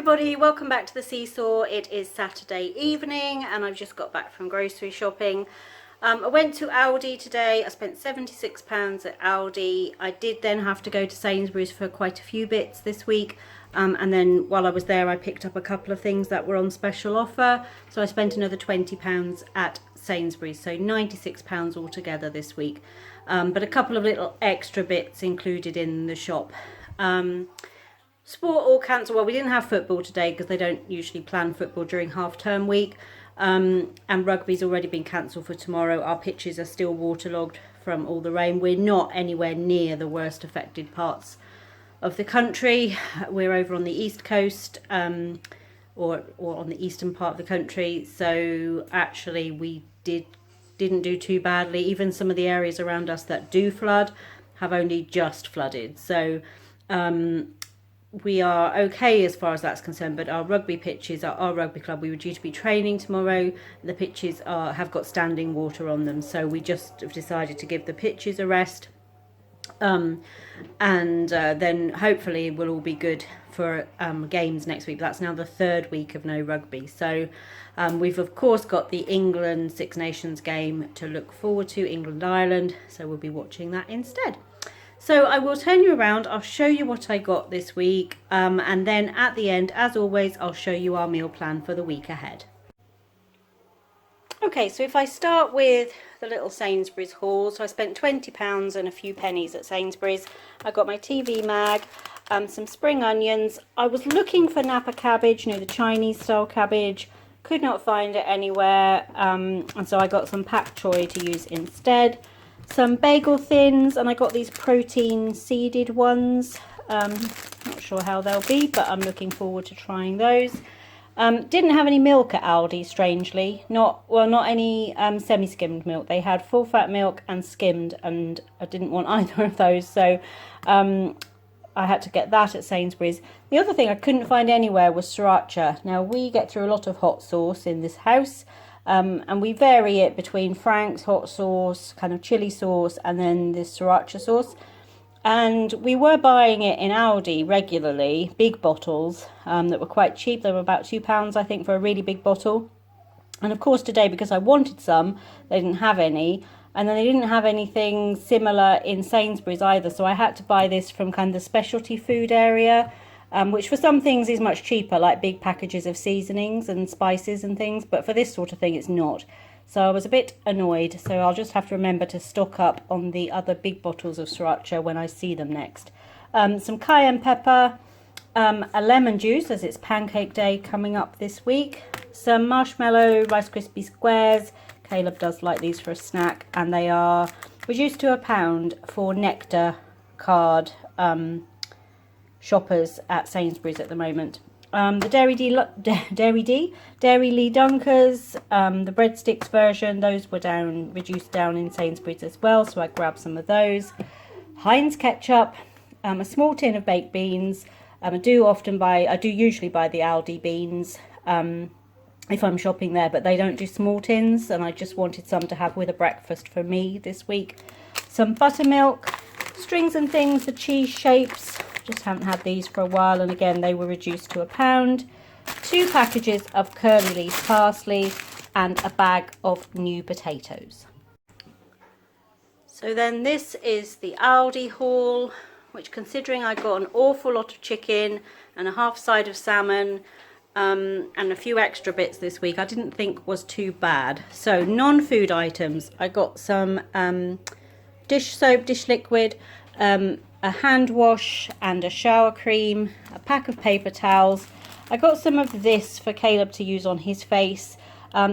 everybody, welcome back to the SeeSaw. It is Saturday evening and I've just got back from grocery shopping. I went to Aldi today. I spent £76 at Aldi. I did then have to go to Sainsbury's for quite a few bits this week. And then while I was there, I picked up a couple of things that were on special offer. So I spent another £20 at Sainsbury's, so £96 altogether this week. But a couple of little extra bits included in the shop. Sport all cancelled. Well, we didn't have football today because they don't usually plan football during half-term week. And rugby's already been cancelled for tomorrow. Our pitches are still waterlogged from all the rain. We're not anywhere near the worst affected parts of the country. We're over on the east coast, or on the eastern part of the country. So actually we didn't do too badly. Even some of the areas around us that do flood have only just flooded. So we are okay as far as that's concerned, but our rugby pitches, our rugby club, we were due to be training tomorrow. The pitches have got standing water on them, so we just have decided to give the pitches a rest. And then hopefully we'll all be good for games next week. That's now the third week of no rugby. So we've of course got the England Six Nations game to look forward to, England-Ireland, so we'll be watching that instead. So I will turn you around, I'll show you what I got this week, and then at the end, as always, I'll show you our meal plan for the week ahead. Okay, so if I start with the little Sainsbury's haul, so I spent £20 and a few pennies at Sainsbury's. I got my TV mag, some spring onions. I was looking for Napa cabbage, you know, the Chinese style cabbage. Could not find it anywhere, and so I got some pak choy to use instead. Some bagel thins, and I got these protein seeded ones. Not sure how they'll be, but I'm looking forward to trying those. Didn't have any milk at Aldi, strangely. Not any semi-skimmed milk. They had full fat milk and skimmed, and I didn't want either of those, so I had to get that at Sainsbury's. The other thing I couldn't find anywhere was sriracha. Now, we get through a lot of hot sauce in this house. And we vary it between Frank's hot sauce, kind of chili sauce, and then this sriracha sauce. And we were buying it in Aldi regularly, big bottles that were quite cheap. They were about £2, I think, for a really big bottle. And of course today, because I wanted some, they didn't have any. And then they didn't have anything similar in Sainsbury's either. So I had to buy this from kind of the specialty food area. Which for some things is much cheaper, like big packages of seasonings and spices and things, but for this sort of thing it's not. So I was a bit annoyed, so I'll just have to remember to stock up on the other big bottles of sriracha when I see them next. Some cayenne pepper, a lemon juice as it's pancake day coming up this week, some marshmallow Rice Krispie squares. Caleb does like these for a snack, and they are reduced to £1 for Nectar card shoppers at Sainsbury's at the moment. The Dairy Lee Dunkers, the breadsticks version, those were reduced down in Sainsbury's as well, so I grabbed some of those. Heinz ketchup, a small tin of baked beans. I do usually buy the Aldi beans if I'm shopping there, but they don't do small tins, and I just wanted some to have with a breakfast for me this week. Some buttermilk, strings and things, the cheese shapes. Just haven't had these for a while, and again they were reduced to £1. 2 packages of curly leaf parsley and a bag of new potatoes. So then this is the Aldi haul, which, considering I got an awful lot of chicken and a half side of salmon and a few extra bits this week, I didn't think was too bad. So non-food items, I got some dish soap, dish liquid, a hand wash and a shower cream, a pack of paper towels. I got some of this for Caleb to use on his face.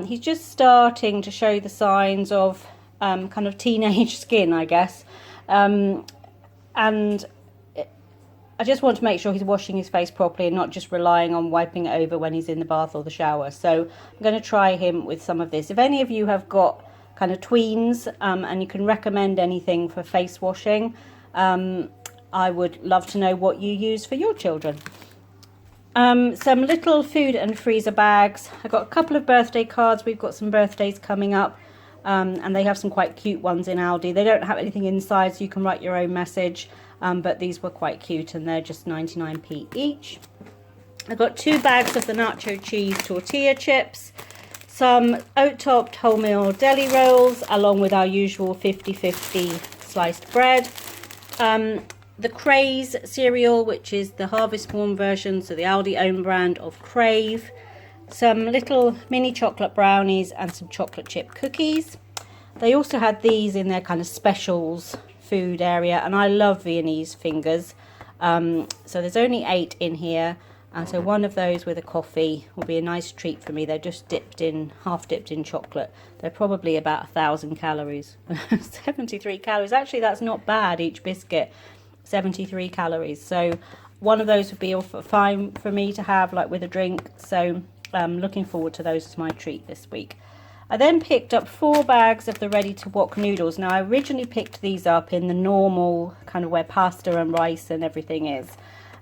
He's just starting to show the signs of kind of teenage skin, I guess. And I just want to make sure he's washing his face properly and not just relying on wiping it over when he's in the bath or the shower. So I'm going to try him with some of this. If any of you have got kind of tweens and you can recommend anything for face washing, I would love to know what you use for your children. Some little food and freezer bags. I got a couple of birthday cards. We've got some birthdays coming up, and they have some quite cute ones in Aldi. They don't have anything inside, so you can write your own message, but these were quite cute, and they're just 99p each. I got 2 bags of the nacho cheese tortilla chips, some oat-topped wholemeal deli rolls, along with our usual 50-50 sliced bread. The Craze cereal, which is the Harvest Form version, so the Aldi own brand of Crave. Some little mini chocolate brownies and some chocolate chip cookies. They also had these in their kind of specials food area, and I love Viennese fingers. So there's only 8 in here, and so one of those with a coffee will be a nice treat for me. They're just half dipped in chocolate. They're probably about 1,000 calories. 73 calories. Actually, that's not bad, each biscuit. 73 calories. So one of those would be fine for me to have, like with a drink. So I'm looking forward to those as my treat this week. I then picked up 4 bags of the ready-to-wok noodles. Now, I originally picked these up in the normal kind of where pasta and rice and everything is.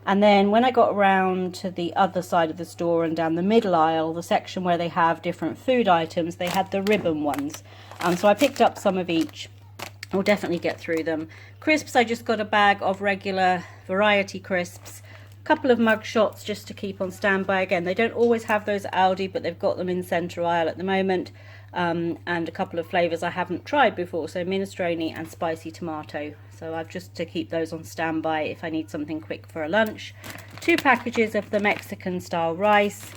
And then when I got around to the other side of the store and down the middle aisle, the section where they have different food items, they had the ribbon ones. So I picked up some of each. I'll definitely get through them. Crisps, I just got a bag of regular variety crisps. Couple of mug shots just to keep on standby. Again, they don't always have those at Aldi, but they've got them in centre aisle at the moment. And a couple of flavours I haven't tried before, so minestrone and spicy tomato. So I've just to keep those on standby if I need something quick for a lunch. 2 packages of the Mexican style rice,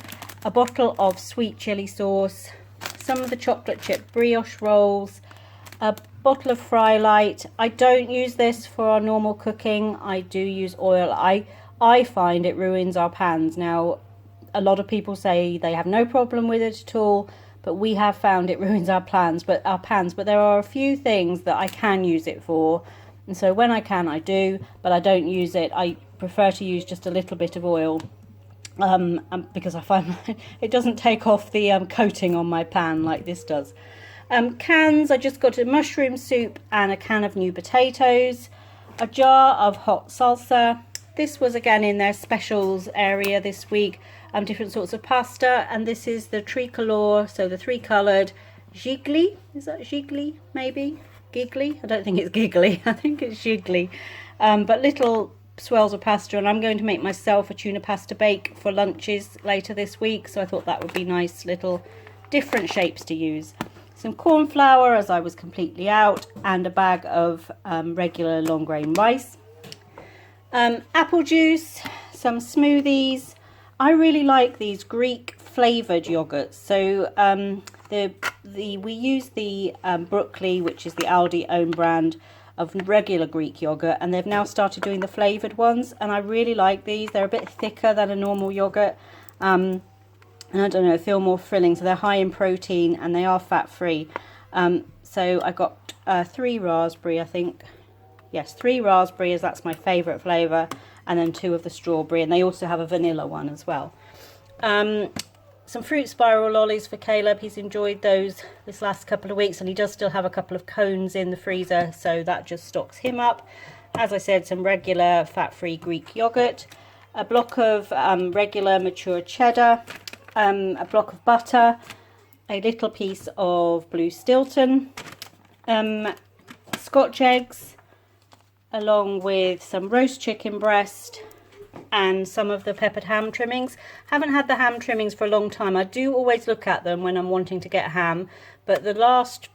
a bottle of sweet chili sauce, some of the chocolate chip brioche rolls, a bottle of Fry Light. I don't use this for our normal cooking. I do use oil. I find it ruins our pans. Now, a lot of people say they have no problem with it at all, but we have found it ruins our pans. But there are a few things that I can use it for, and so when I can, I do. But I don't use it. I prefer to use just a little bit of oil, because I find it doesn't take off the coating on my pan like this does. Cans, I just got a mushroom soup and a can of new potatoes, a jar of hot salsa. This was again in their specials area this week, different sorts of pasta, and this is the tricolor, so the 3-coloured gigli. Is that gigli, maybe? Giggly? I don't think it's giggly, I think it's gigli. But little swells of pasta, and I'm going to make myself a tuna pasta bake for lunches later this week, so I thought that would be nice, little different shapes to use. Some corn flour, as I was completely out, and a bag of regular long grain rice. Apple juice, some smoothies. I really like these Greek flavoured yogurts. So we use the Brookly, which is the Aldi own brand of regular Greek yogurt, and they've now started doing the flavoured ones, and I really like these. They're a bit thicker than a normal yogurt, and I don't know, feel more filling. So they're high in protein and they are fat free. So I got 3 raspberry, I think. Yes, 3 raspberries, that's my favourite flavour, and then 2 of the strawberry, and they also have a vanilla one as well. Some fruit spiral lollies for Caleb. He's enjoyed those this last couple of weeks, and he does still have a couple of cones in the freezer, so that just stocks him up. As I said, some regular fat-free Greek yoghurt, a block of regular mature cheddar, a block of butter, a little piece of blue Stilton, Scotch eggs, along with some roast chicken breast and some of the peppered ham trimmings. Haven't had the ham trimmings for a long time. I do always look at them when I'm wanting to get ham, but the last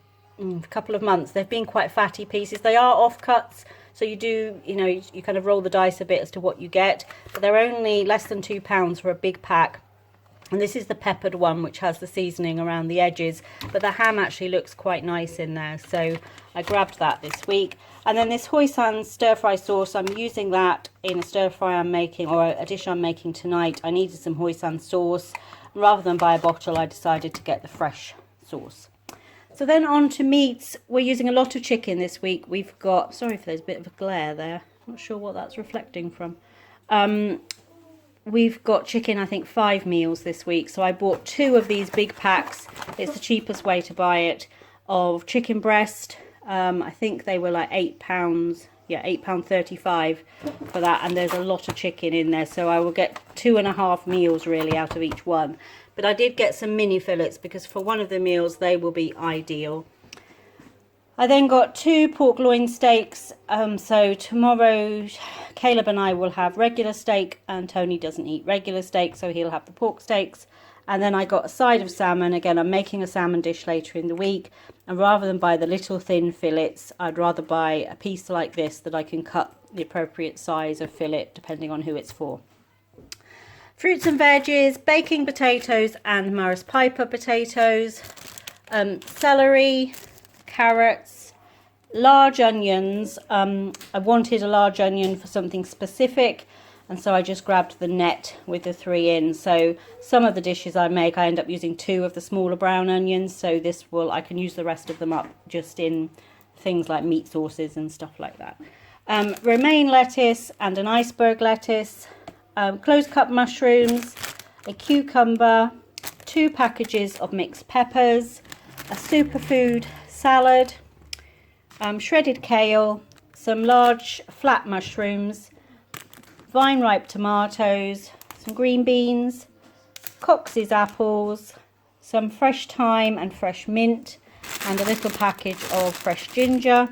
couple of months they've been quite fatty pieces. They are offcuts, so you do, you kind of roll the dice a bit as to what you get, but they're only less than £2 for a big pack. And this is the peppered one, which has the seasoning around the edges, but the ham actually looks quite nice in there, so I grabbed that this week. And then this hoisin stir fry sauce, I'm using that in a stir fry I'm making, or a dish I'm making tonight. I needed some hoisin sauce. Rather than buy a bottle, I decided to get the fresh sauce. So then on to meats. We're using a lot of chicken this week. We've got, sorry if there's a bit of a glare there, not sure what that's reflecting from. We've got chicken, I think 5 meals this week, so I bought 2 of these big packs. It's the cheapest way to buy it, of chicken breast. I think they were like £8, yeah, £8.35 for that, and there's a lot of chicken in there, so I will get 2.5 meals really out of each one. But I did get some mini fillets because for one of the meals they will be ideal. I then got 2 pork loin steaks. So tomorrow Caleb and I will have regular steak, and Tony doesn't eat regular steak, so he'll have the pork steaks. And then I got a side of salmon. Again, I'm making a salmon dish later in the week, and rather than buy the little thin fillets, I'd rather buy a piece like this that I can cut the appropriate size of fillet depending on who it's for. Fruits and veggies, baking potatoes and Morris Piper potatoes, celery, carrots, large onions. I wanted a large onion for something specific, and so I just grabbed the net with the 3 in. So some of the dishes I make, I end up using 2 of the smaller brown onions, so I can use the rest of them up just in things like meat sauces and stuff like that. Romaine lettuce and an iceberg lettuce, close cut mushrooms, a cucumber, 2 packages of mixed peppers, a superfood salad, shredded kale, some large flat mushrooms, vine ripe tomatoes, some green beans, Cox's apples, some fresh thyme and fresh mint, and a little package of fresh ginger,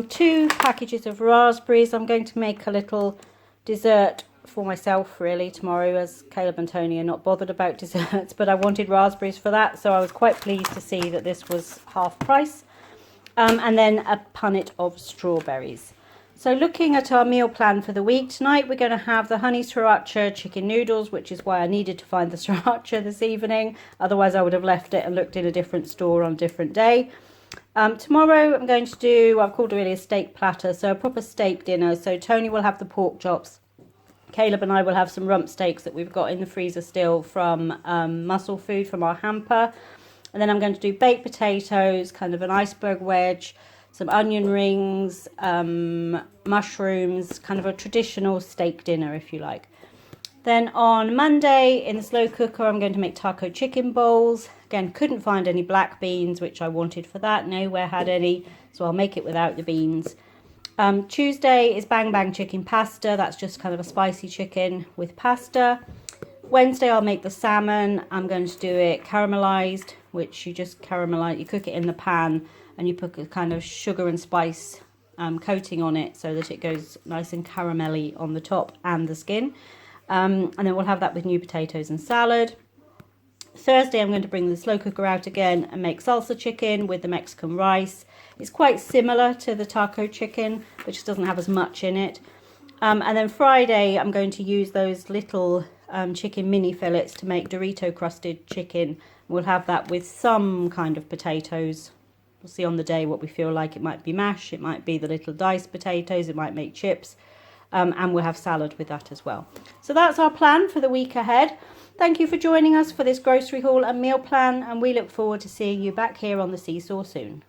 2 packages of raspberries. I'm going to make a little dessert for myself really tomorrow, as Caleb and Tony are not bothered about desserts, but I wanted raspberries for that, so I was quite pleased to see that this was half price. And then a punnet of strawberries. So looking at our meal plan for the week, tonight we're going to have the honey sriracha chicken noodles, which is why I needed to find the sriracha this evening. Otherwise I would have left it and looked in a different store on a different day. Tomorrow I'm going to do, I've called it really a steak platter, so a proper steak dinner. So Tony will have the pork chops. Caleb and I will have some rump steaks that we've got in the freezer still from Muscle Food, from our hamper. And then I'm going to do baked potatoes, kind of an iceberg wedge, some onion rings, mushrooms, kind of a traditional steak dinner if you like. Then on Monday in the slow cooker I'm going to make taco chicken bowls. Again, couldn't find any black beans, which I wanted for that. Nowhere had any, so I'll make it without the beans. Tuesday is bang bang chicken pasta. That's just kind of a spicy chicken with pasta. Wednesday I'll make the salmon. I'm going to do it caramelized, which you just caramelize, you cook it in the pan and you put a kind of sugar and spice coating on it so that it goes nice and caramelly on the top and the skin. And then we'll have that with new potatoes and salad. Thursday I'm going to bring the slow cooker out again and make salsa chicken with the Mexican rice. It's quite similar to the taco chicken, but just doesn't have as much in it. And then Friday I'm going to use those little chicken mini fillets to make Dorito crusted chicken. We'll have that with some kind of potatoes. We'll see on the day what we feel like. It might be mash, it might be the little diced potatoes, it might make chips, and we'll have salad with that as well. So that's our plan for the week ahead. Thank you for joining us for this grocery haul and meal plan, and we look forward to seeing you back here on the SeeSaw soon.